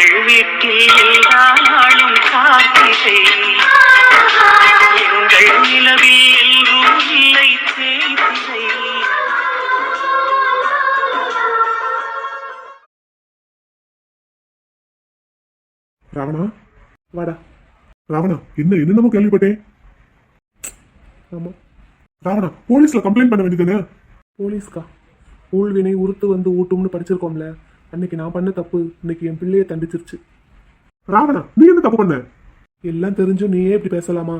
எங்கள் வீட்டில் எல்லா நாளும் காத்திரை, எங்கள் நிலவில் எல்லோரும் இல்லை தேய்திரை. ராவணா, வாடா. ராவணா, என்னமோ கேள்விப்பட்டேன். ஆமா ராவணா, போலீஸ்ல கம்ப்ளைண்ட் பண்ண வேண்டியதானே? போலீஸ்க்கா? ஊழ்வினை உருத்து வந்து ஊட்டும்னு படிச்சிருக்கோம்ல, அன்னைக்கு நான் பண்ண தப்பு இன்னைக்கு என் பிள்ளைய தண்டிச்சிருச்சு. ராவணா, நீ என்ன தப்பு பண்ண? எல்லாம் தெரிஞ்சும் நீயே இப்படி பேசலாமா?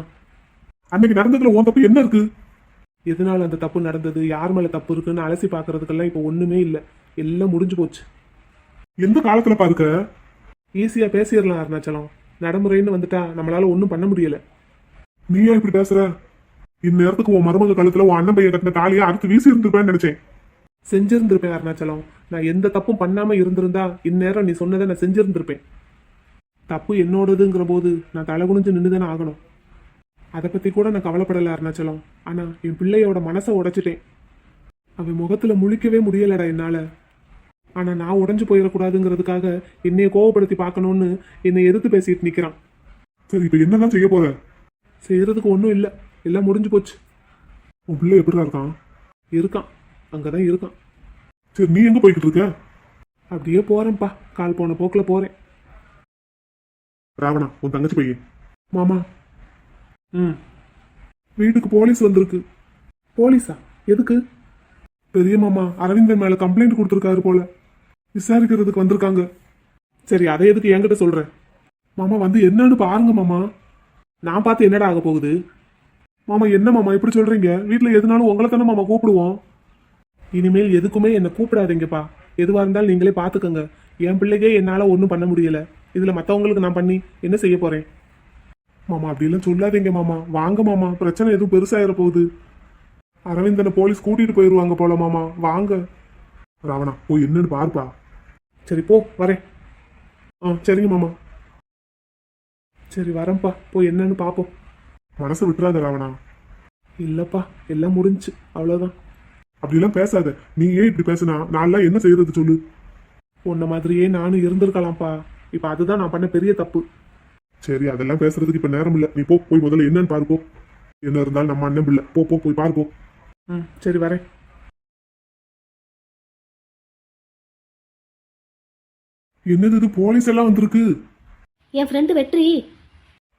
அன்னைக்கு நடந்ததுல உன் தப்பு என்ன இருக்கு? எதனால அந்த தப்பு நடந்தது, யார் மேல தப்பு இருக்குன்னு அலசி பாக்குறதுக்கெல்லாம் இப்போ ஒண்ணுமே இல்லை. எல்லாம் முடிஞ்சு போச்சு. எந்த காலத்துல பாருக்க ஈஸியா பேசிடலாம் அருணாச்சலம். நடைமுறைன்னு வந்துட்டா நம்மளால ஒன்றும் பண்ண முடியல. நீயா இப்படி பேசுற? இந்நேரத்துக்கு உன் மருமக கழுத்துல உன் அண்ணன் பையன் கட்டின தாலியை அறுத்து வீசி இருந்திருப்பேன்னு நினைச்சேன். செஞ்சிருந்திருப்பேன் அருணாச்சலம். நான் எந்த தப்பும் பண்ணாம இருந்திருந்தா இந்நேரம் நீ சொன்னதை நான் செஞ்சிருந்திருப்பேன். தப்பு என்னோடதுங்கிற போது நான் தலை குனிஞ்சு நின்றுதானே ஆகணும். அதை பத்தி கூட நான் கவலைப்படல அருணாச்சலம். ஆனா என் பிள்ளையோட மனசை உடைச்சிட்டேன். அவன் முகத்துல முழிக்கவே முடியலடா என்னால. ஆனா நான் உடஞ்சு போயிடக்கூடாதுங்கிறதுக்காக என்னைய கோவப்படுத்தி பார்க்கணும்னு என்னை எதிர்த்து பேசிட்டு நிக்கிறான். சரி, இப்ப என்னதான் செய்ய போற? செய்யறதுக்கு ஒன்றும் இல்லை, எல்லாம் முடிஞ்சு போச்சு. உன் பிள்ளை எப்படிதான் இருக்கான்? இருக்கான், அங்கதான் இருக்கான். சரி, நீ எங்க போய்கிட்டு இருக்க? அப்படியே போறேன்ப்பா, கால் போன போக்குல போறேன். ராவணா, உன் தங்கச்சி பையன். மாமா. வீட்டுக்கு போலீஸ் வந்திருக்கு. போலீஸா? எதுக்கு? பெரிய மாமா அரவிந்தன் மேல கம்ப்ளைண்ட் கொடுத்துருக்காரு போல, விசாரிக்கிறதுக்கு வந்திருக்காங்க. சரி, அதை எதுக்கு என்கிட்ட சொல்ற? மாமா வந்து என்னன்னு பாருங்க மாமா. நான் பார்த்து என்னடா ஆக போகுது? மாமா என்ன மாமா இப்படி சொல்றீங்க? வீட்டுல எதுனாலும் உங்களை தானே மாமா கூப்பிடுவோம். இனிமேல் எதுக்குமே என்னை கூப்பிடாதீங்கப்பா. எதுவா இருந்தாலும் நீங்களே பாத்துக்கோங்க. என் பிள்ளைக்கே என்னால ஒன்றும் பண்ண முடியல, இதுல மத்தவங்களுக்கு நான் பண்ணி என்ன செய்ய போறேன்? மாமா அப்படிலாம் சொல்லாதீங்க மாமா. வாங்க மாமா, பிரச்சனை எதுவும் பெருசாயிர போகுது. அரவிந்தனை போலீஸ் கூட்டிட்டு போயிருவாங்க போல மாமா, வாங்க. ராவணா, போய் என்னன்னு பாருப்பா. சரி போ, வரேன். சரிங்க மாமா. சரி வரேன்ப்பா, போய் என்னன்னு பாப்போம். மனசை விட்டுறாத ராவணா. இல்லப்பா, எல்லாம் முடிஞ்சு, அவ்வளவுதான். அப்படிலாம் பேசாத. நீ ஏன் இப்படி பேசுனா நான் என்ன செய்யறது சொல்லு? உன்ன மாதிரியே நானும் இருந்திருக்கலாம்ப்பா. இப்ப அதுதான் நான் பண்ண பெரிய தப்பு. சரி, அதெல்லாம் பேசுறதுக்கு இப்ப நேரம் இல்ல. நீ போய் முதல்ல என்னன்னு பாருப்போ. என்ன இருந்தாலும் நம்ம அண்ணன் பிள்ளை. போய் பாருப்போ. சரி வரேன். என்னது இது, போலீஸ் எல்லாம் வந்திருக்கு? என் ஃப்ரெண்டு வெற்றி.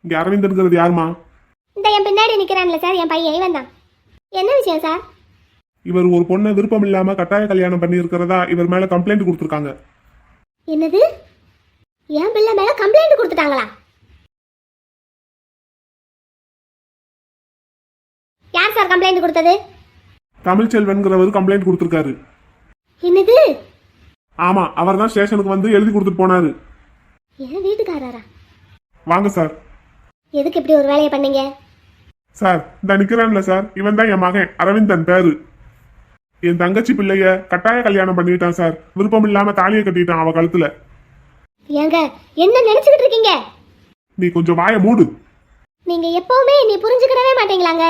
இங்க அரவிந்தன்கிறது யாருமா? இந்த என் பின்னாடி நிக்கிறான்ல சார், என் பையன் இவன் தான். என்ன விஷயம் சார்? இவர் ஒரு பொண்ணை விருப்பம் இல்லாம கட்டாய கல்யாணம் பண்ணி இருக்கிறதா இவர் மேல கம்ப்ளைண்ட் கொடுத்துருக்காங்க. என்னது? என் பிள்ளை மேல கம்ப்ளைண்ட் கொடுத்துட்டாங்களா? யார் சார் கம்ப்ளைண்ட் கொடுத்தது? தமிழ்ச்செல்வன்கிறவர் கம்ப்ளைண்ட் கொடுத்துருக்காரு. என்னது? ஆமா, அவர் தான் ஸ்டேஷனுக்கு வந்து எழுதி கொடுத்துட்டு போனாரு. என் வீட்டுக்காரரா? வாங்க சார். எதுக்கு இப்படி ஒரு வேலையை பண்ணீங்க? சார், இந்த நிக்கிறான்ல சார், இவன் தான் என் மகன் அரவிந்தன் பேரு. என் தங்கச்சி பிள்ளைய கட்டாய கல்யாணம் பண்ணிட்டான் சார். விருப்பம் இல்லாம தாலியை கட்டிட்டான் அவ கழுத்துல. ஏங்க என்ன நினைச்சுக்கிட்டு இருக்கீங்க? நீ கொஞ்சம் வாய மூடு. நீங்க எப்பவுமே நீ புரிஞ்சுக்கிடவே மாட்டீங்களாங்க.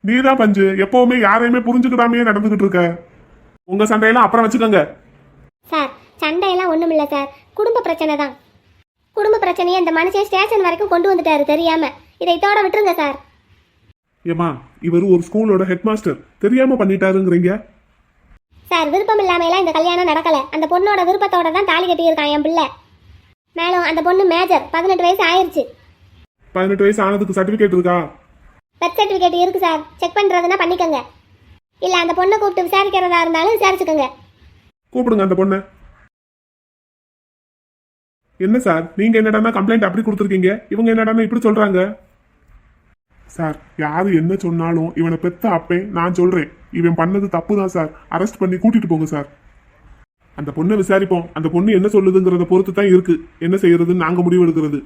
நீதான் பஞ்சு, எப்பவுமே யாரையுமே புரிஞ்சுக்கிடாமே நடந்துகிட்டு இருக்க. உங்க சண்டையெல்லாம் அப்புறம் வச்சுக்கோங்க. சார், சண்டையெல்லாம் ஒண்ணும் இல்ல சார், குடும்ப பிரச்சனை தான். குடும்ப பிரச்சனையை இந்த மனுஷன் ஸ்டேஷன் வரைக்கும் கொண்டு வந்துட்டாரு தெரியாம. இதை இதோட விட்டுருங்க சார். ஏமா, இவர் ஒரு ஸ்கூலோட ஹெட் மாஸ்டர், தெரியாம பண்ணிட்டாருங்கிறீங்க? சார், விருப்பம் இல்லாம எல்லாம் இந்த கல்யாணம் நடக்கல. அந்த பொண்ணோட விருப்பத்தோட தான் தாலி கட்டியிருக்கான் என் பிள்ளை. மேலும் அந்த பொண்ணு மேஜர், 18 வயசு ஆயிருச்சு. 18 வயசு ஆனதுக்கு சர்டிபிகேட் இருக்கா? பர்த் சர்டிபிகேட் இருக்கு சார். செக் பண்றதுன்னா பண்ணிக்கங்க. இல்ல அந்த பொண்ணை கூப்பிட்டு விசாரிக்கிறதா இருந்தாலும் விசாரிச்சுக்கோங்க. கூப்பிடுங்க அந்த பொண்ணை. என்ன சார், நீங்க என்னடானா கம்ப்ளைண்ட் அப்படி கொடுத்துருக்கீங்க, இவங்க என்னடானா இப்படி சொல்றாங்க? சார், யாரு என்ன சொன்னாலும் இவனை பெத்த அப்பேன் நான் சொல்றேன், இவன் பண்ணது தப்பு தான் சார். அரெஸ்ட் பண்ணி கூட்டிட்டு போங்க சார். அந்த பொண்ணை விசாரிப்போம். அந்த பொண்ணு என்ன சொல்லுதுங்கிறத பொறுத்து தான் இருக்கு என்ன செய்யறதுன்னு நாங்க முடிவு எடுக்கிறது.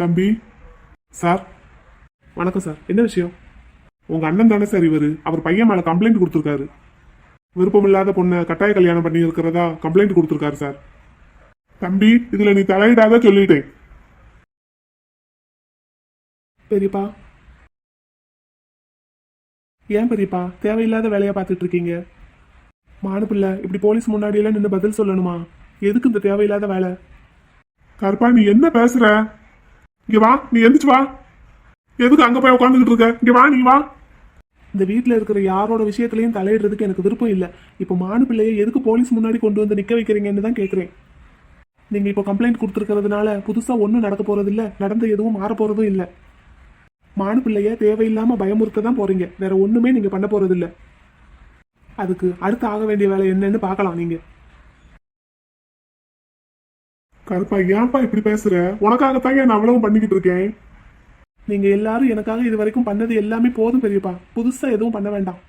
தம்பி. சார். வணக்கம் சார். என்ன விஷயம்? உங்க அண்ணன் தானே சார் இவரு. அவர் பையன் மேல கம்ப்ளைண்ட் கொடுத்துருக்காரு. விருப்பமில்லாத பொண்ணை கட்டாய கல்யாணம் பண்ணி இருக்கிறதா கம்ப்ளைண்ட் கொடுத்துருக்காரு சார். தம்பி, இதுல நீ தலையிடாத சொல்லிட்டேன். பெரியப்பா. ஏன் பெரியப்பா தேவையில்லாத வேலையா பார்த்துட்டு இருக்கீங்க? மானு பிள்ளை இப்படி போலீஸ் முன்னாடியெல்லாம் நின்று பதில் சொல்லணுமா? எதுக்கு இந்த தேவையில்லாத வேலை? கருப்பா நீ என்ன பேசுற? இங்க வா, நீ எந்திரிச்சு வா. எதுக்கு அங்க போய் உட்காந்துக்கிட்டு இருக்க? இங்க வா, நீ வா. இந்த வீட்டில் இருக்கிற யாரோட விஷயத்திலையும் தலையிடுறதுக்கு எனக்கு விருப்பம் இல்லை. இப்போ மானு பிள்ளையை எதுக்கு போலீஸ் முன்னாடி கொண்டு வந்து நிற்க வைக்கிறீங்கன்னு தான் கேட்குறேன். நீங்கள் இப்போ கம்ப்ளைண்ட் கொடுத்துருக்கிறதுனால புதுசாக ஒன்றும் நடக்க போகிறது இல்லை, நடந்த எதுவும் மாற போகிறதும் இல்லை. மானு பிள்ளைய தேவையில்லாமல் பயமுறுத்த தான் போகிறீங்க, வேற ஒன்றுமே நீங்கள் பண்ண போகிறது இல்லை. அதுக்கு அடுத்து ஆக வேண்டிய வேலை என்னன்னு பார்க்கலாம். நீங்கள் கருப்பா ஏன்ப்பா இப்படி பேசுற? உனக்காகத்தான் நான் அவ்வளவு பண்ணிக்கிட்டு இருக்கேன். நீங்க எல்லாரும் எனக்காக இது வரைக்கும் பண்ணது எல்லாமே போதும் பெரியப்பா, புதுசா எதுவும் பண்ண வேண்டாம்.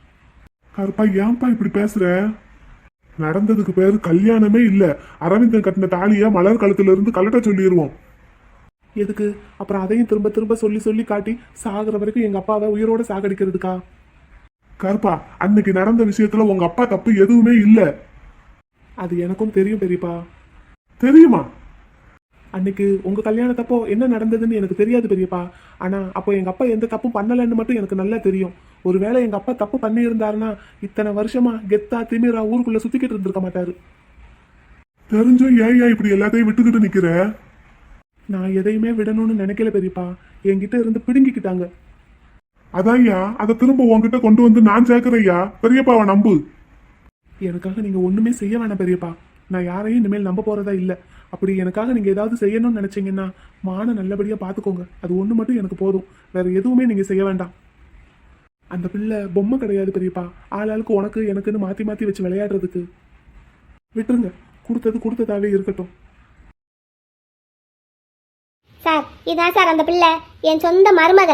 கருப்பா ஏன்ப்பா இப்படி பேசுற? நடந்ததுக்கு பேரு கல்யாணமே இல்ல, அரவிந்தன் கட்டின தாலிய மலர் கழுத்துல இருந்து கலட்ட சொல்லிடுவோம். எதுக்கு? அப்புறம் அதையும் திரும்ப திரும்ப சொல்லி சொல்லி காட்டி சாகுற வரைக்கும் எங்க அப்பாவை உயிரோட சாகடிக்கிறதுக்கா? கருப்பா அன்னைக்கு நடந்த விஷயத்துல உங்க அப்பா தப்பு எதுவுமே இல்ல. அது எனக்கும் தெரியும் பெரியப்பா. தெரியுமா? அன்னைக்கு உங்க கல்யாணத்தப்போ என்ன நடந்ததுன்னு எனக்கு தெரியாது பெரியப்பா. ஆனா அப்போ எங்க அப்பா எந்த தப்பும் பண்ணலன்னு மட்டும் எனக்கு நல்லா தெரியும். ஒருவேளை எங்க அப்பா தப்பு பண்ணி இருந்தாருன்னா இத்தனை வருஷமா கெத்தா திமிரா ஊருக்குள்ள சுத்திக்கிட்டு இருந்திருக்க மாட்டாரு. தெரிஞ்சும் ஏன் இப்படி எல்லாத்தையும் விட்டுக்கிட்டு நிக்கிற? நான் எதையுமே விடணும்னு நினைக்கல பெரியப்பா, என்கிட்ட இருந்து பிடுங்கிக்கிட்டாங்க. அதான்யா, அதை திரும்ப உன்கிட்ட கொண்டு வந்து நான் சேர்க்கிறையா. பெரியப்பாவை நம்பு. எனக்காக நீங்க ஒண்ணுமே செய்ய வேணாம் பெரியப்பா. நான் யாரையும் இனிமேல் நம்ப போறதா இல்ல. அப்படி எனக்காக நீங்க ஏதாவது செய்யணும்னு நினைச்சீங்கன்னா மான நல்லபடியா பாத்துக்கோங்க, அது ஒண்ணு மட்டும் எனக்கு போதும். வேற எதுவுமே நீங்க செய்ய வேண்டாம். அந்த பிள்ளை பொம்மை கிடையாது பெரியப்பா, ஆளாளுக்கு உனக்கு எனக்குன்னு மாத்தி மாத்தி வச்சு விளையாடுறதுக்கு. விட்டுருங்க, கொடுத்தது கொடுத்ததாவே இருக்கட்டும். சார் இதான் சார் அந்த பிள்ளை, என் சொந்த மருமக.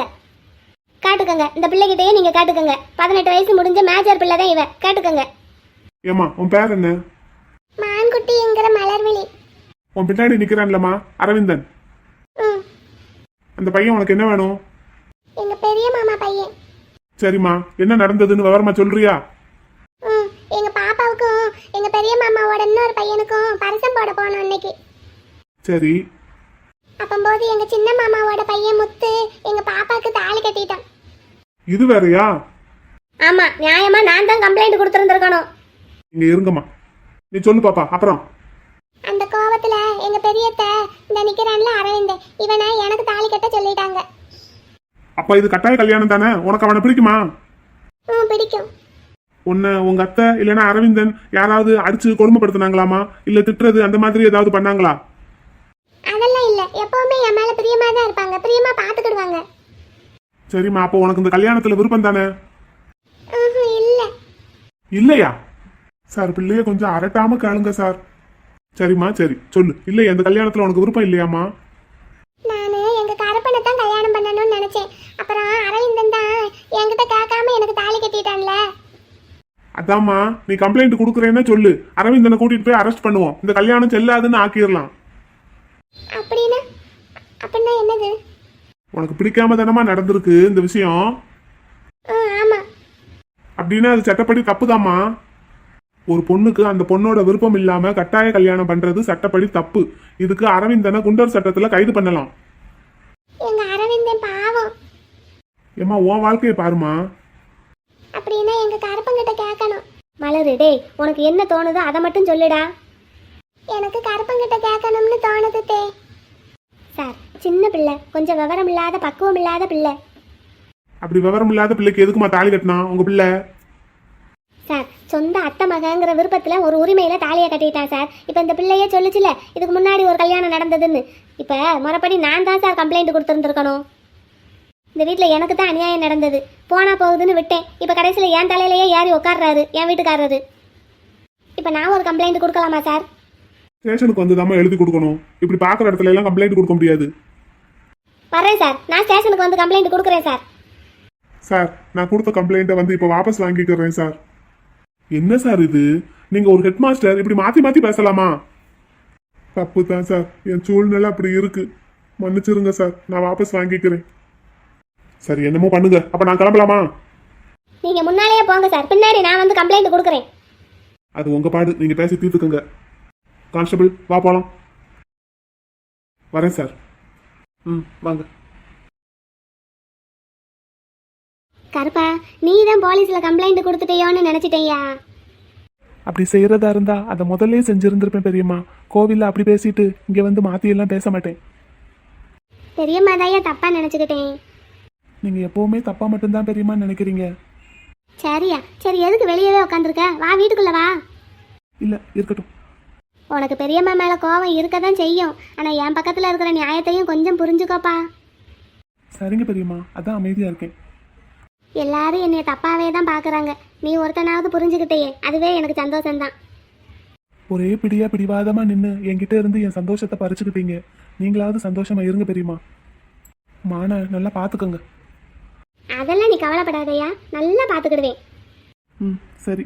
காட்டுக்கங்க, இந்த பிள்ளைகிட்டயே நீங்க காட்டுக்கங்க. 18 வயசு முடிஞ்ச மேஜர் பிள்ளை தான் இவ, காட்டுக்கங்க. ஏமா உன் பேர் என்ன? மான்குட்டிங்கிற மலர்விழி. உன் பின்னாடி நிக்கிறான்லமா அரவிந்தன், அந்த பையன் உனக்கு என்ன வேணும்? எங்க பெரிய மாமா பையன். சரிம்மா, என்ன நடந்ததுன்னு விவரமா சொல்றியா? எங்க பாப்பாவுக்கும் எங்க பெரிய மாமாவோட இன்னொரு பையனுக்கும் பரிசம் போட போனோம் அன்னைக்கு. சரி. அப்பம்போது எங்க சின்ன மாமாவோட பையன் முத்து எங்க பாப்பாக்கு தாலி கட்டிட்டான். இது வேறயா? ஆமா, நியாயமா நான் தான் கம்ப்ளைண்ட் கொடுத்திருந்திருக்கணும். இங்க இருங்கம்மா, நீ சொல்லு பாப்பா. அப்புறம் அந்த கோவத்துல எங்க பெரியத்த இந்த நிக்கிறான்ல அரவிந்த், இவனை எனக்கு தாலி கட்ட சொல்லிட்டாங்க. அப்ப இது கட்டாய கல்யாணம் தானே? உனக்கு அவனை பிடிக்குமா? பிடிக்கும். உன்னை உங்க அத்தை இல்லைன்னா அரவிந்தன் யாராவது அடிச்சு கொடுமைப்படுத்தினாங்களாமா, இல்ல திட்டுறது அந்த மாதிரி ஏதாவது பண்ணாங்களா? அதெல்லாம் இல்ல, எப்பவுமே என் மேல பிரியமா தான் இருப்பாங்க, பிரியமா பாத்துக்கிடுவாங்க. சரிம்மா, அப்போ உனக்கு இந்த கல்யாணத்துல விருப்பம் தானே? இல்ல. இல்லையா? சார் பிள்ளைய கொஞ்சம் அரட்டாம கேளுங்க சார். சரிம்மா சரி சொல்லு. இல்லை அந்த கல்யாணத்துல உனக்கு விருப்பம் இல்லையாம்மா? நானு எங்க கருப்பனை தான் கல்யாணம் பண்ணணும்னு நினைச்சேன். அப்புறம் அரவிந்தன் தான் என்கிட்ட கேட்காம எனக்கு தாலி கட்டிட்டான்ல. அதாம்மா, நீ கம்ப்ளைண்ட் கொடுக்குறேன்னா சொல்லு, அரவிந்தனை கூட்டிட்டு போய் அரெஸ்ட் பண்ணுவோம், இந்த கல்யாணம் செல்லாதுன்னு ஆக்கிடலாம். அப்படின்னா என்னது? உனக்கு பிடிக்காம தானமா நடந்திருக்கு இந்த விஷயம்? ஆமா. அப்படின்னா அது சட்டப்படி தப்புதாம்மா. ஒரு பொண்ணுக்கு அந்த பொண்ணோட விருப்பம் இல்லாம கட்டாய கல்யாணம் பண்றது சட்டப்படி தப்பு. இதுக்கு அரவிந்தனை குண்டர் சட்டத்துல கைது பண்ணலாம். எங்க அரவிந்தன் பாவம். ஏமா உன் வாழ்க்கையை பாருமா. அப்படின்னா எங்க கருப்பங்கிட்ட கேட்கணும். மலரு டேய், உனக்கு என்ன தோணுதோ அதை மட்டும் சொல்லுடா. எனக்கு கருப்பங்கிட்ட கேட்கணும்னு தோணுது தே. சார் சின்ன பிள்ளை, கொஞ்சம் விவரம் இல்லாத பக்குவம் இல்லாத பிள்ளை. அப்படி விவரம் இல்லாத பிள்ளைக்கு எதுக்குமா தாலி கட்டினா உங்க பிள்ளை? சார் சொந்த அத்தை மகங்கிற விருப்பத்தில் ஒரு உரிமையில தாலியை கட்டிட்டான் சார். இப்போ இந்த பிள்ளையே சொல்லிச்சுல இதுக்கு முன்னாடி ஒரு கல்யாணம் நடந்ததுன்னு. இப்போ முறைப்படி நான் தான் சார் கம்ப்ளைண்ட் கொடுத்துருந்துருக்கணும். இந்த வீட்டில் எனக்கு தான் அநியாயம் நடந்தது, போனா போகுதுன்னு விட்டேன். இப்போ கடைசியில் என் தலையிலேயே ஏறி உட்கார்றாரு என் வீட்டுக்காரரு. இப்போ நான் ஒரு கம்ப்ளைண்ட் கொடுக்கலாமா சார்? ஸ்டேஷனுக்கு வந்து தான் எழுதி கொடுக்கணும். இப்படி பார்க்குற இடத்துல எல்லாம் கம்ப்ளைண்ட் கொடுக்க முடியாது. வரேன் சார், நான் ஸ்டேஷனுக்கு வந்து கம்ப்ளைண்ட் கொடுக்குறேன் சார். சார் நான் கொடுத்த கம்ப்ளைண்ட்டை வந்து இப்போ வாபஸ் வாங்கிக்கிறேன் சார். என்ன சார் இது? நீங்க ஒரு ஹெட் மாஸ்டர் இப்படி மாத்தி மாத்தி பேசலாமா? தப்பு தான் சார், என் சூழ்நிலை அப்படி இருக்கு, மன்னிச்சிருங்க சார், நான் வாபஸ் வாங்கிக்கிறேன். சரி என்னமோ பண்ணுங்க, அப்ப நான் கிளம்பலாமா? நீங்க முன்னாலேயே போங்க சார், பின்னாடி நான் வந்து கம்ப்ளைண்ட் கொடுக்குறேன். அது உங்க பாடு, நீங்க பேசி தீர்த்துக்குங்க. கான்ஸ்டபிள் வா போலாம். வரேன் சார். வாங்க. கருப்பா, நீ தான் போலீஸ்ல கம்ப்ளைண்ட் கொடுத்துட்டியோன்னு நினைச்சிட்டேயா? அப்படி செய்யறதா இருந்தா அதை முதல்ல செஞ்சிருந்திருப்பேன் பெரியம்மா. கோவில்ல அப்படி பேசிட்டு இங்க வந்து மாத்தி எல்லாம் பேச மாட்டேன். பெரியம்மா தாயா தப்பா நினைச்சுக்கிட்டேன். நீங்க எப்பவுமே தப்பா மட்டும்தான் பெரியம்மா நினைக்கிறீங்க. சரியா, சரி எதுக்கு வெளியவே உட்காந்துருக்க? வா வீட்டுக்குள்ள வா. இல்ல இருக்கட்டும். உனக்கு பெரியம்மா மேல கோவம் இருக்க தான் செய்யும். ஆனா என் பக்கத்துல இருக்கிற நியாயத்தையும் கொஞ்சம் புரிஞ்சுக்கோப்பா. சரிங்க பெரியம்மா, அதான் அமைதியா இருக்கேன். எல்லாரும் என்னைய தப்பாவே தான் பாக்குறாங்க. நீ ஒருத்தனாவது புரிஞ்சுக்கிட்டேயே, அதுவே எனக்கு சந்தோஷம்தான். ஒரே பிடியா பிடிவாதமா நின்று என்கிட்ட இருந்து என் சந்தோஷத்தை பறிச்சுக்கிட்டீங்க. நீங்களாவது சந்தோஷமா இருங்க பெரியம்மா. மான நல்லா பாத்துக்கோங்க. அதெல்லாம் நீ கவலைப்படாதயா, நல்லா பாத்துக்கிடுவேன். ம் சரி.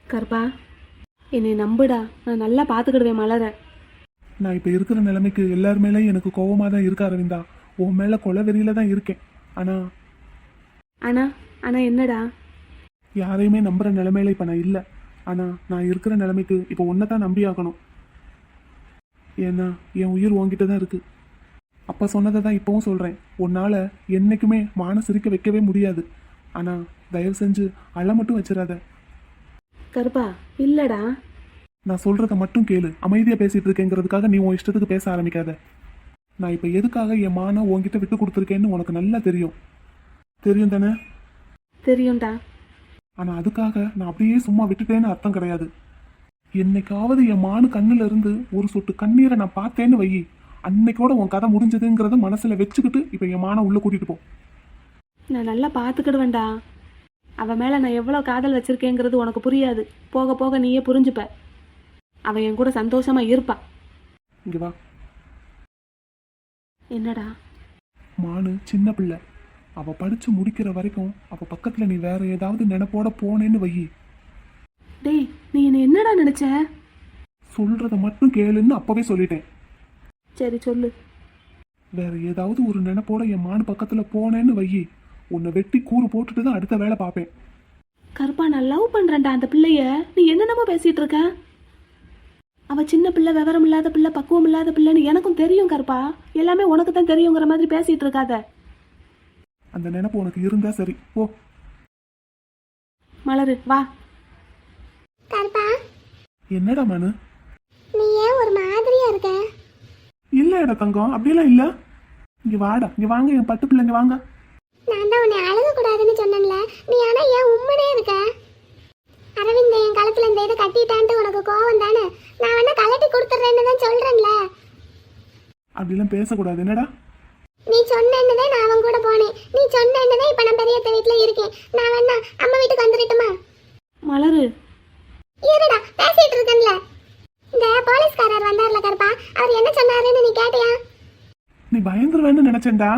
கருப்பா, என்னை நம்புடா, நான் நல்லா பார்த்துக்கிடுவேன் மலரை. நான் இப்ப இருக்கிற நிலைமைக்கு எல்லார் மேலேயும் எனக்கு கோவமா தான் இருக்க அரவிந்தா. உன் மேல கொலை வெறியில தான் இருக்கேன். ஆனா ஆனா என்னடா? யாரையுமே நம்புற நிலைமையில இப்ப நான் இல்லை. ஆனா நான் இருக்கிற நிலைமைக்கு இப்போ ஒன்றை தான் நம்பி ஆகணும். ஏன்னா என் உயிர் உன்கிட்ட தான் இருக்கு. அப்ப சொன்னதை தான் இப்பவும் சொல்றேன். உன்னால என்னைக்குமே மான சிரிக்க வைக்கவே முடியாது. ஆனா தயவு செஞ்சு அழ மட்டும் வச்சிடாத. கருப்பா, இல்லடா. நான் சொல்றத மட்டும் கேளு. அமைதியா பேசிட்டு இருக்கேங்கிறதுக்காக நீ உன் இஷ்டத்துக்கு பேச ஆரம்பிக்காத. நான் இப்ப எதுக்காக என் மான உன்கிட்ட விட்டு கொடுத்துருக்கேன்னு உனக்கு நல்லா தெரியும். தெரியும் தானே? தெரியும்டா. ஆனா அதுக்காக நான் அப்படியே சும்மா விட்டுட்டேன்னு அர்த்தம் கிடையாது. என்னைக்காவது என் மானு கண்ணுல இருந்து ஒரு சொட்டு கண்ணீரை நான் பார்த்தேன்னு வை, அன்னைக்கோட உன் கதை முடிஞ்சதுங்கிறத மனசுல வச்சுக்கிட்டு இப்ப என் மான உள்ள கூட்டிட்டு போ. நான் நல்லா பார்த்துக்கிடுவேன்டா. அவன் மேல நான் எவ்வளோ காதல் வச்சிருக்கேங்கிறது உனக்கு புரியாது. போக போக நீயே புரிஞ்சுப்ப. அவன் என் கூட சந்தோஷமா இருப்பா. இங்க வா. என்னடா? மானு சின்ன பிள்ளை. அவ படிச்சு முடிக்கிற வரைக்கும் அவ பக்கத்துல நீ வேற ஏதாவது நினைப்போட போனேன்னு வை. டேய், நீ என்ன என்னடா நினைச்ச? சொல்றத மட்டும் கேளுன்னு அப்பவே சொல்லிட்டேன். சரி சொல்லு. வேற ஏதாவது ஒரு நினைப்போட என் மானு பக்கத்துல போனேன்னு வை, உன்னை வெட்டி கூறு போட்டுட்டு தான் அடுத்த வேலை பார்ப்பேன். கருப்பா, நான் லவ் பண்றேன்டா அந்த பிள்ளைய. நீ என்னென்னமோ பேசிட்டு இருக்க. அவ சின்ன பிள்ளை, விவரம் இல்லாத பிள்ளை, பக்குவம் இல்லாத பிள்ளைன்னு எனக்கும் தெரியும் கருப்பா. எல்லாமே உனக்கு தான் தெரியுங்கிற மாதிரி பேசிட்டு இருக்காத. அந்த நினைப்பு உனக்கு இருந்தா சரி போ. மலரு வா. கருப்பா, என்னடா மனு? நீ ஏன் ஒரு மாதிரியா இருக்க? இல்ல தங்கம், அப்படியெல்லாம் இல்ல. இங்க வாடா, இங்க வாங்க என் பட்டு பிள்ளைங்க வாங்க. நான் தான் உன்னை அழுக கூடாதுன்னு சொன்னேன்ல, நீ ஆனா ஏன் உம்மனே இருக்க? அரவிந்த் என் கழுத்துல இந்த இதை கட்டிட்டான்ட்டு உனக்கு கோவம் தானே? நான் வேணா கலட்டி கொடுத்துட்றேன்னு தான் சொல்றேன்ல. அப்படிலாம் பேசக்கூடாது. என்னடா நீ சொன்னேன்னதே நான் அவன் கூட போனேன். நீ சொன்னேன்னதே இப்ப நான் பெரியத்த வீட்டுல இருக்கேன். நான் வேணா அம்மா வீட்டுக்கு வந்துடட்டுமா? மலரு, இருடா, பேசிட்டு இருக்கேன்ல. இந்த போலீஸ்காரர் வந்தார்ல கருப்பா, அவர் என்ன சொன்னாருன்னு நீ கேட்டியா? நீ பயந்துருவேன்னு நினைச்சேன்டா.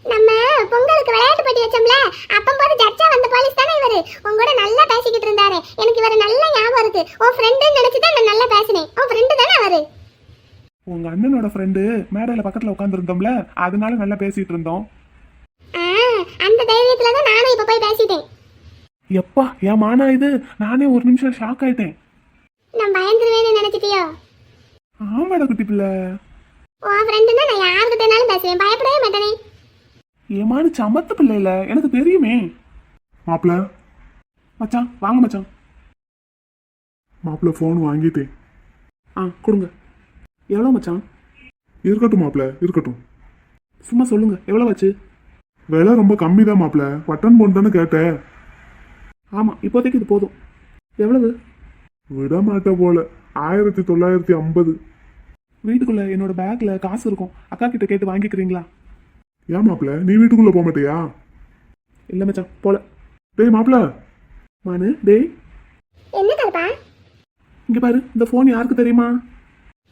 நம்ம பொங்கலுக்கு விளையாட்டு போட்டி வச்சோம்ல, அப்பம்போது ஜட்ஜா வந்த போலீஸ் தானே இவரு. உன் கூட நல்லா பேசிக்கிட்டு இருந்தாரு. எனக்கு இவரு நல்ல ஞாபகம் இருக்கு. உன் ஃப்ரெண்டுன்னு நினைச்சுதான் நான் நல்லா பேசினேன். உன் ஃப்ரெண்டு தானே அவரு? உங்க அண்ணனோட ஃப்ரெண்டு மேடையில பக்கத்துல உட்காந்துருந்தோம்ல, அதனால நல்லா பேசிட்டு இருந்தோம். அந்த தைரியத்துல தான் நானும் இப்ப போய் பேசிட்டேன். எப்பா என் மானா இது? நானே ஒரு நிமிஷம் ஷாக் ஆயிட்டேன். நான் பயந்துருவேன்னு நினைச்சிட்டியோ? ஆமாடா குட்டி பிள்ளை. உன் ஃப்ரெண்டுன்னா நான் யாருக்கிட்டனாலும் பேசுவேன், பயப்படவே மாட்டேனே. என் மானு சமத்து பிள்ளை இல்ல, எனக்கு தெரியுமே. மாப்பிள்ள மச்சான் வாங்க மச்சான். மாப்பிள்ள ஃபோன் வாங்கிட்டேன். கொடுங்க. எவ்வளோ மச்சான்? இருக்கட்டும் மாப்பிள்ள, இருக்கட்டும். சும்மா சொல்லுங்க, எவ்வளோ வச்சு? விலை ரொம்ப கம்மி தான் மாப்பிள்ள. பட்டன் போன் தானே கேட்டேன். ஆமாம், இப்போதைக்கு இது போதும். எவ்வளவு? விட மாட்ட போல. 1950. வீட்டுக்குள்ள என்னோட பேக்ல காசு இருக்கும். அக்கா கிட்ட கேட்டு வாங்கிக்கிறீங்களா? ஏன் மாப்பிள்ள, நீ வீட்டுக்குள்ள போக மாட்டியா? இல்லை மச்சான், போல. டேய் மாப்பிள்ள. மானு டேய், என்ன கருப்பா? இங்க பாரு, இந்த ஃபோன் யாருக்கு தெரியுமா?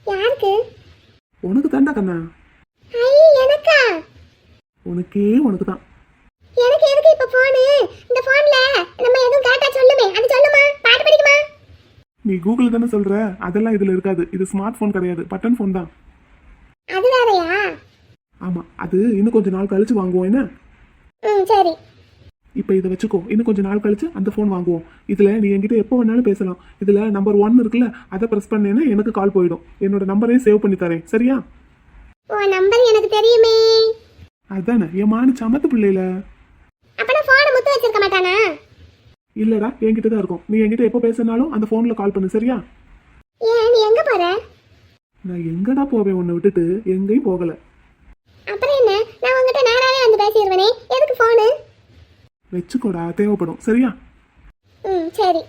யாருக்கு? உனக்கு தாண்டா கண்ணா. ஐ, எனக்கா? உனக்கு தான். எனக்கு எதுக்கு இப்ப போன்? இந்த போன்ல நம்ம எதுவும் கேட்டா சொல்லுமே, அது சொல்லுமா? பாட்டு படிக்குமா? நீ கூகுள் தானே சொல்ற, அதெல்லாம் இதுல இருக்காது. இது ஸ்மார்ட் ஃபோன் கிடையாது, பட்டன் ஃபோன் தான். அது வேறயா? ஆமா, அது இன்னும் கொஞ்ச நாள் கழிச்சு வாங்குவோம். என்ன? சரி. இப்போ இதை வச்சுக்கோ, இன்னும் கொஞ்ச நாள் கழிச்சு அந்த ஃபோன் வாங்குவோம். இதுல நீ என்கிட்ட எப்போ வேணாலும் பேசலாம். இதுல நம்பர் 1 இருக்குல்ல, அதை ப்ரெஸ் பண்ணேன்னா எனக்கு கால் போயிடும். என்னோட நம்பரையும் சேவ் பண்ணி தரேன், சரியா? ஓ, நம்பர் எனக்கு தெரியுமே. அதானே, என் மானு சமத்து பிள்ளைல. அப்ப நான் போனை முத்து பேசியிருக்க மாட்டானா? இல்லடா, என்கிட்ட தான் இருக்கும். நீ என்கிட்ட எப்போ பேசினாலும் அந்த ஃபோனில் கால் பண்ணு, சரியா? ஏன் நீ எங்க போற? நான் எங்கடா போவேன் உன்னை விட்டுட்டு? எங்கேயும் போகலை. அப்புறம் என்ன, நான் உங்ககிட்ட நேராவே வந்து பேசிடுவேனே, எதுக்கு ஃபோனு? வச்சுக்கோடா, தேவைப்படும், சரியா? ம் சரி.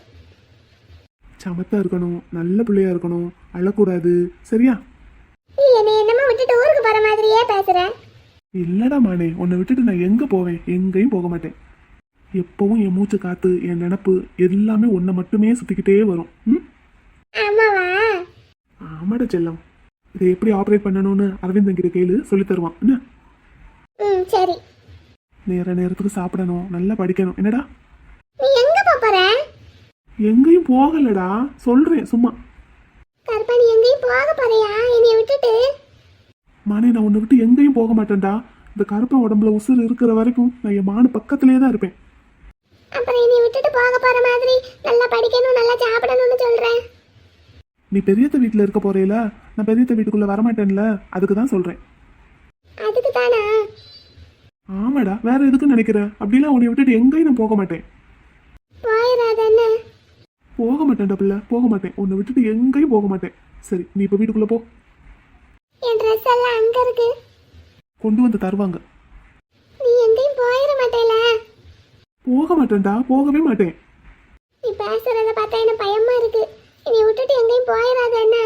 சமத்தா இருக்கணும், நல்ல பிள்ளையா இருக்கணும், அழக்கூடாது, சரியா? நீ என்னை என்னமா விட்டுட்டு ஊருக்கு போற மாதிரியே பேசுற. இல்லடா மானே, உன்னை விட்டுட்டு நான் எங்கே போவேன்? எங்கேயும் போக மாட்டேன். எப்பவும் என் மூச்சு காத்து, என் நினப்பு எல்லாமே உன்னை மட்டுமே சுற்றிக்கிட்டே வரும். ம், ஆமாவா? ஆமாடா செல்லம். இதை எப்படி ஆப்ரேட் பண்ணணும்னு அரவிந்தன் கிட்ட கேளு, சொல்லி தருவான். என்ன? ம் சரி. நேரத்துக்கு சாப்பிடணும், நல்லா படிக்கணும், என்னடா? நீ எங்க போற? எங்கேயும் போகலடா, சொல்றேன் சும்மா. கருப்பா, நீ எங்கேயும் போக போறியா என்னைய விட்டுட்டு? மானே, நான் உன்னை விட்டு எங்கேயும் போக மாட்டேன்டா. இந்த கருப்பன் உடம்புல உசுறு இருக்கிற வரைக்கும் நான் என் மானு பக்கத்திலே தான் இருப்பேன். அப்புறம் என்னைய விட்டுட்டு போக போற மாதிரி நல்லா படிக்கணும், நல்லா சாப்பிடணும்னு சொல்றேன். நீ பெரியத்த வீட்டில் இருக்க போறேல, நான் பெரியத்த வீட்டுக்குள்ள வரமாட்டேன்ல, அதுக்கு தான் சொல்றேன். அதுக்கு தானா? ஆமாடா, வேற எதுக்குன்னு நினைக்கிற? அப்படிலாம் உன்னை விட்டுட்டு எங்கேயும் நான் போக மாட்டேன். போயிடாதன்னு. போக மாட்டேன்டா பிள்ளை, போக மாட்டேன். உன்னை விட்டுட்டு எங்கேயும் போக மாட்டேன். சரி, நீ இப்போ வீட்டுக்குள்ள போ. என் ட்ரெஸ் எல்லாம் அங்க இருக்கு, கொண்டு வந்து தருவாங்க. நீ எங்கேயும் போயிட மாட்டேல? போக மாட்டேன்டா, போகவே மாட்டேன். நீ பேசுறத பார்த்தா எனக்கு பயமா இருக்கு. என்னை விட்டுட்டு எங்கேயும் போயிடாத என்ன?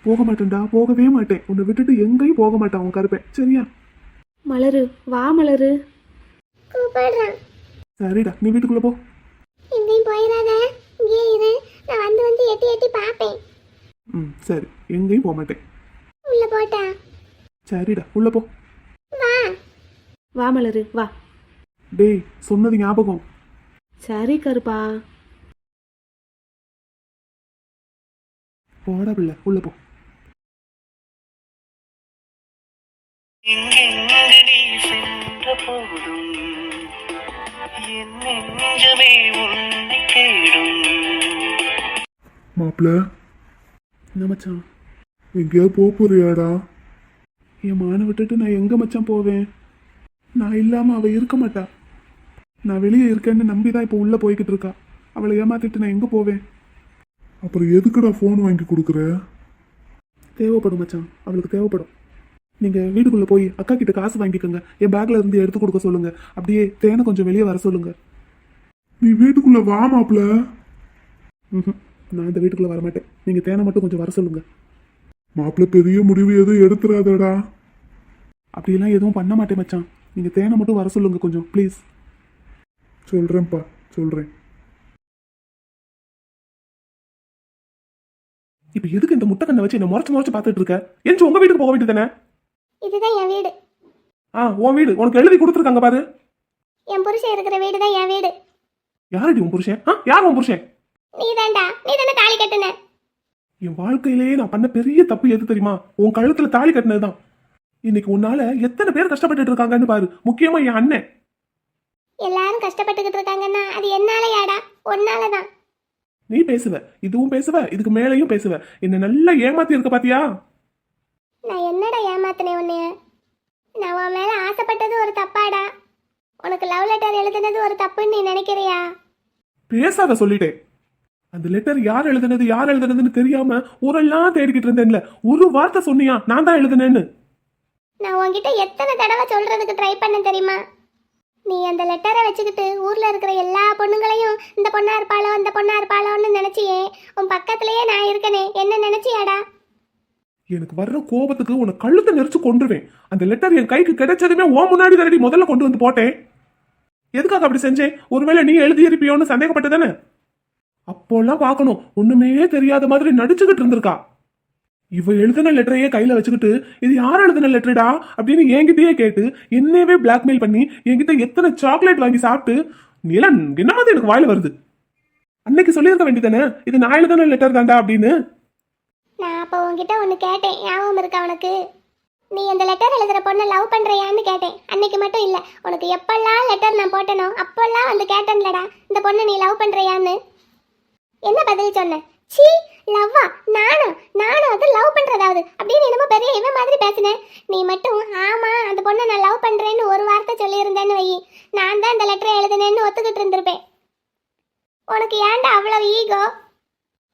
போக மாட்டேன்டா, போகவே மாட்டேன். உன்னை விட்டுட்டு எங்கேயும் போக மாட்டான் உன் கருப்பேன், சரியா? மலரு, வா மலரு. கூப்பிடுறான். சரிடா, நீ வீட்டுக்குள்ள போ. எங்கேயும் போயிடாத, இங்கே இரு. நான் வந்து வந்து எட்டி எட்டி பார்ப்பேன். ம் சரி, எங்கேயும் போக மாட்டேன். உள்ள போட்டா? சரிடா, உள்ள போ. வா. வா மலரு, வா. டேய், சொன்னது ஞாபகம். சரி கருப்பா. போடா பிள்ளை, உள்ள போ. எங்கெங்கு நீ சென்ற போதும் என் நெஞ்சமே உன்னை தேடும். மாப்பிள்ள, என்ன மச்சான்? எங்கேயாவது போக போறியாடா? என் மான விட்டுட்டு நான் எங்க மச்சான் போவேன்? நான் இல்லாம அவ இருக்க மாட்டா. நான் வெளியே இருக்கேன்னு நம்பி தான் இப்போ உள்ள போய்கிட்டு இருக்கா. அவளை ஏமாத்திட்டு நான் எங்க போவேன்? அப்புறம் எதுக்குடா ஃபோன் வாங்கி கொடுக்குற? தேவைப்படும் மச்சான், அவளுக்கு தேவைப்படும். நீங்க வீட்டுக்குள்ள போய் அக்கா கிட்ட காசு வாங்கிக்கோங்க. என் பேக்ல இருந்து எடுத்து கொடுக்க சொல்லுங்க. அப்படியே தேனை கொஞ்சம் வெளியே வர சொல்லுங்க. நீ வீட்டுக்குள்ள வா மாப்பிள்ள. நான் இந்த வீட்டுக்குள்ள வரமாட்டேன். நீங்க தேனை மட்டும் கொஞ்சம் வர சொல்லுங்க. மாப்பிள்ள, பெரிய முடிவு எதுவும் எடுத்துறாதடா. அப்படியெல்லாம் எதுவும் பண்ண மாட்டேன் மச்சான். நீங்க தேனை மட்டும் வர சொல்லுங்க கொஞ்சம், ப்ளீஸ். சொல்றேன்ப்பா, சொல்றேன். இப்ப எதுக்கு இந்த முட்டை கண்ணை வச்சு என்ன முறைச்சு முறைச்சு பார்த்துட்டு இருக்க? எந்த உங்க வீட்டுக்கு போக வேண்டியதானே? இதுதான் என் வீடு. உன் வீடு உனக்கு எழுதி கொடுத்துருக்காங்க பாரு. என் புருஷன் இருக்கிற வீடு தான் என் வீடு. யாரடி உன் புருஷன்? யார் உன் புருஷன்? நீ தாண்டா, நீ தானே தாலி கட்டுன. என் வாழ்க்கையிலேயே நான் பண்ண பெரிய தப்பு எது தெரியுமா? உன் கழுத்துல தாலி கட்டினதுதான். இன்னைக்கு உன்னால எத்தனை பேர் கஷ்டப்பட்டுட்டு இருக்காங்கன்னு பாரு. முக்கியமா என் அண்ணன். எல்லாரும் கஷ்டப்பட்டுக்கிட்டு இருக்காங்கன்னா அது என்னாலயாடா? உன்னாலதான். நீ பேசுவ, இதுவும் பேசுவ, இதுக்கு மேலையும் பேசுவ. என்ன நல்லா ஏமாத்தி இருக்க பாத்தியா? நான் என்னடா ஏமாத்தினேன் உன்னைய? நான் உன் மேல ஆசைப்பட்டது ஒரு தப்பாடா? உனக்கு லவ் லெட்டர் எழுதுனது ஒரு தப்புன்னு நீ நினைக்கிறியா? பேசாத சொல்லிட்டேன். அந்த லெட்டர் யார் எழுதுனதுன்னு தெரியாம ஊரெல்லாம் தேடிக்கிட்டு இருந்தேன்ல. ஒரு வார்த்தை சொன்னியா நான் தான் எழுதுனேன்னு? நான் உன்கிட்ட எத்தனை தடவை சொல்றதுக்கு ட்ரை பண்ண தெரியுமா? நீ அந்த லெட்டரை வச்சுக்கிட்டு ஊர்ல இருக்கிற எல்லா பொண்ணுங்களையும் இந்த பொண்ணா இருப்பாளோ அந்த பொண்ணா இருப்பாளோன்னு நினைச்சியே. உன் பக்கத்திலேயே நான் இருக்கனே, என்ன நினைச்சியாடா? எனக்கு வர்ற கோபத்துக்கு உன்னை கழுத்தை நெரிச்சு கொண்டுருவேன். அந்த லெட்டர் என் கைக்கு கிடைச்சதுமே ஓ முன்னாடி தானடி முதல்ல கொண்டு வந்து போட்டேன். எதுக்காக அப்படி செஞ்சேன்? ஒருவேளை நீ எழுதி இருப்பியோன்னு சந்தேகப்பட்டதானே? அப்போல்லாம் பார்க்கணும், ஒண்ணுமே தெரியாத மாதிரி நடிச்சுக்கிட்டு இருந்திருக்கா. இவ எழுதின லெட்டரையே கையில வச்சுக்கிட்டு இது யார் எழுதின லெட்டர்டா அப்படின்னு என்கிட்டயே கேட்டு என்னவே பிளாக்மெயில் பண்ணி என்கிட்ட எத்தனை சாக்லேட் வாங்கி சாப்பிட்டு நீலாம் என்ன மாதிரி எனக்கு வாயில வருது. அன்னைக்கு சொல்லியிருக்க வேண்டியதானே இது நான் எழுதின லெட்டர் தாண்டா அப்படின்னு. நான் அப்போ உன்கிட்ட ஒன்று கேட்டேன், ஞாபகம் இருக்கா உனக்கு? நீ அந்த லெட்டர் எழுதுற பொண்ணை லவ் பண்றியான்னு கேட்டேன். அன்னைக்கு மட்டும் இல்லை, உனக்கு எப்பெல்லாம் லெட்டர் நான் போட்டனோ அப்பெல்லாம் வந்து கேட்டேன்லடா, இந்த பொண்ணை நீ லவ் பண்றியான்னு. என்ன பதில் சொன்ன? சீ, லவ்வா? நானும் அது லவ் பண்றதாவது அப்படின்னு என்னமோ பெரிய இவன் மாதிரி பேசினேன். நீ மட்டும் ஆமா அந்த பொண்ணை நான் லவ் பண்றேன்னு ஒரு வார்த்தை சொல்லியிருந்தேன்னு வை, நான் தான் இந்த லெட்டரை எழுதுனேன்னு ஒத்துக்கிட்டு இருந்திருப்பேன். உனக்கு ஏன்டா அவ்வளவு ஈகோ?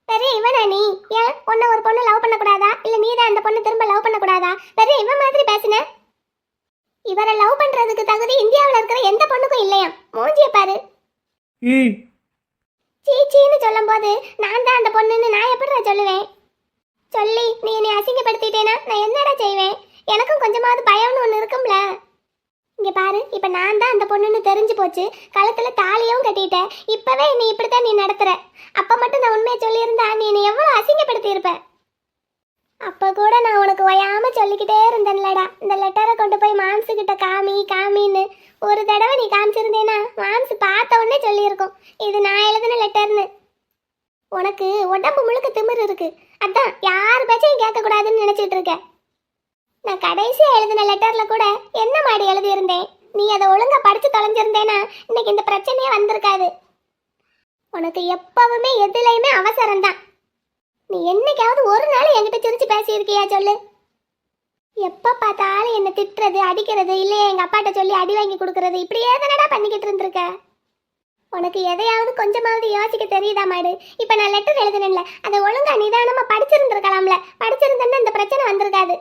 பெரிய இவனா நீ? ஏன் உன்னை ஒரு பொண்ணு லவ் பண்ணக்கூடாதா, இல்ல நீ தான் அந்த பொண்ணு திரும்ப லவ் பண்ணக்கூடாதா? பெரிய இவன் மாதிரி பேசின. இவரை லவ் பண்றதுக்கு தகுதி இந்தியாவில் இருக்கிற எந்த பொண்ணுக்கும் இல்லையா? மூஞ்சிய பாரு. ஏய், சீச்சின்னு சொல்லும் போது நான் தான் அந்த பொண்ணுன்னு நான் எப்படிடா சொல்லுவேன்? சொல்லி நீ என்னை அசிங்கப்படுத்திட்டேனா நான் என்னடா செய்வேன்? எனக்கும் கொஞ்சமாவது பயம்னு ஒன்று இருக்கும்ல. இங்க பாரு, இப்ப நான் தான் அந்த பொண்ணுன்னு தெரிஞ்சு போச்சு, கழுத்துல தாலியும் கட்டிட்ட, இப்பவே நீ இப்படித்தான் நீ நடத்துற. அப்ப மட்டும் நான் உண்மையை சொல்லியிருந்தா நீ என்னை எவ்வளவு அசிங்கப்படுத்தி இருப்ப. அப்ப கூட நான் உனக்கு ஒயாம சொல்லிக்கிட்டே இருந்தேன்லடா, இந்த லெட்டரை கொண்டு போய் மாம்சு கிட்ட காமின்னு. ஒரு தடவை நீ காமிச்சிருந்தேனா மாம்சு பார்த்த உடனே சொல்லியிருக்கோம் இது நான் எழுதின லெட்டர்னு. உனக்கு உடம்பு முழுக்க திமிரு இருக்கு, அதான் யார் பேச்சையும் கேட்கக்கூடாதுன்னு நினைச்சிட்டு இருக்க. நான் கடைசியா எழுதின லெட்டர்ல கூட என்ன மாடி எழுதியிருந்தேன், நீ அதை ஒழுங்கா படிச்சு தொலைஞ்சிருந்தேனா இன்னைக்கு இந்த பிரச்சனையே வந்திருக்காது. உனக்கு எப்பவுமே எதுலையுமே அவசரம்தான். நீ என்னைக்காவது ஒரு நாள் என்கிட்ட சிரிச்சு பேசியிருக்கியா சொல்லு? எப்ப பார்த்தாலும் என்ன திட்டுறது, அடிக்கிறது, இல்லையா எங்க அப்பாட்ட சொல்லி அடி வாங்கி கொடுக்கறது, இப்படியே தானடா பண்ணிக்கிட்டு இருந்திருக்க. உனக்கு எதையாவது கொஞ்சமாவது யோசிக்க தெரியுதா மாடு? இப்ப நான் லெட்டர் எழுதுனேன்ல, அதை ஒழுங்கா நிதானமா படிச்சிருந்திருக்கலாம்ல. படிச்சிருந்தேன்னா இந்த பிரச்சனை வந்திருக்காது.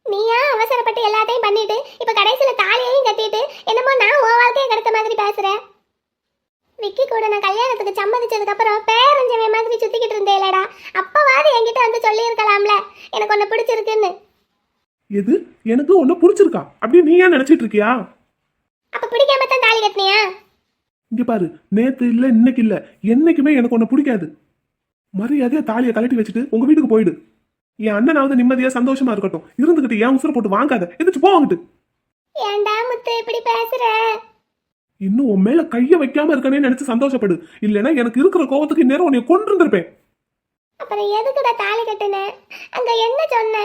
நீயா அவசரப்பட்டு எல்லாத்தையும் பண்ணிட்டு இப்ப கடைசியில தாலியையும் கட்டிட்டு என்னமோ நான் உன் வாழ்க்கையை கெடுத்த மாதிரி பேசுற. விக்கி கூட நான் கல்யாணத்துக்கு சம்மதிச்சதுக்கு அப்புறம் பேரஞ்சவே மாதிரி சுத்திக்கிட்டு இருந்தேலடா, அப்பவாது என்கிட்ட வந்து சொல்லி இருக்கலாம்ல எனக்கு உன்னை பிடிச்சிருக்குன்னு. எது எனக்கு உன்னை பிடிச்சிருக்கா அப்படின்னு நீ ஏன் நினைச்சிட்டு இருக்கியா? அப்ப பிடிக்காம தான் தாலி கட்டினியா? இங்க பாரு, நேத்து இல்ல இன்னைக்கு இல்ல, என்னைக்குமே எனக்கு உன்னை பிடிக்காது. மரியாதையா தாலியை கழட்டி வச்சுட்டு உங்க வீட்டுக்கு போயிடு. என் அண்ணனாவது நிம்மதியா சந்தோஷமா இருக்கட்டும், இருந்துகிட்டு ஏன் உசுர போட்டு வாங்காத, எதிர்த்து போவாங்கிட்டு. ஏன்டா முத்து இப்படி பேசுற? இன்னும் உன் மேல கைய வைக்காம இருக்கனே நினைச்சு சந்தோஷப்படு, இல்லைன்னா எனக்கு இருக்கிற கோவத்துக்கு நேரம் உன்னை கொண்டு இருந்திருப்பேன். அப்புறம் எதுக்குடா தாலி கட்டுன? அங்க என்ன சொன்ன?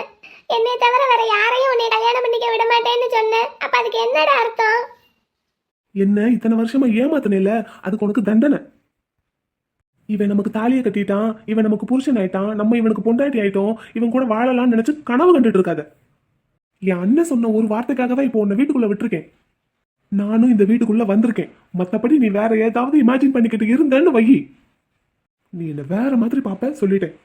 என்னை தவிர வேற யாரையும் உன்னை கல்யாணம் பண்ணிக்க விட மாட்டேன்னு சொன்ன, அப்ப அதுக்கு என்னடா அர்த்தம்? என்ன இத்தனை வருஷமா ஏமாத்தினேல, அதுக்கு உனக்கு தண்டனை. இவன் நமக்கு தாலியை கட்டிட்டான், இவன் நமக்கு புருஷன் ஆயிட்டான், நம்ம இவனுக்கு பொண்டாட்டி ஆயிட்டோம், இவன் கூட வாழலாம்னு நினைச்சு கனவு கண்டுட்டு இருக்காத. என் அண்ணன் சொன்ன ஒரு வார்த்தைக்காக தான் இப்போ உன்னை வீட்டுக்குள்ள விட்டுருக்கேன். நானும் இந்த வீட்டுக்குள்ள வந்திருக்கேன். மற்றபடி நீ வேற ஏதாவது இமேஜின் பண்ணிக்கிட்டு இருந்தேன்னு வை, நீ என்ன வேற மாதிரி பாப்ப, சொல்லிட்டேன்.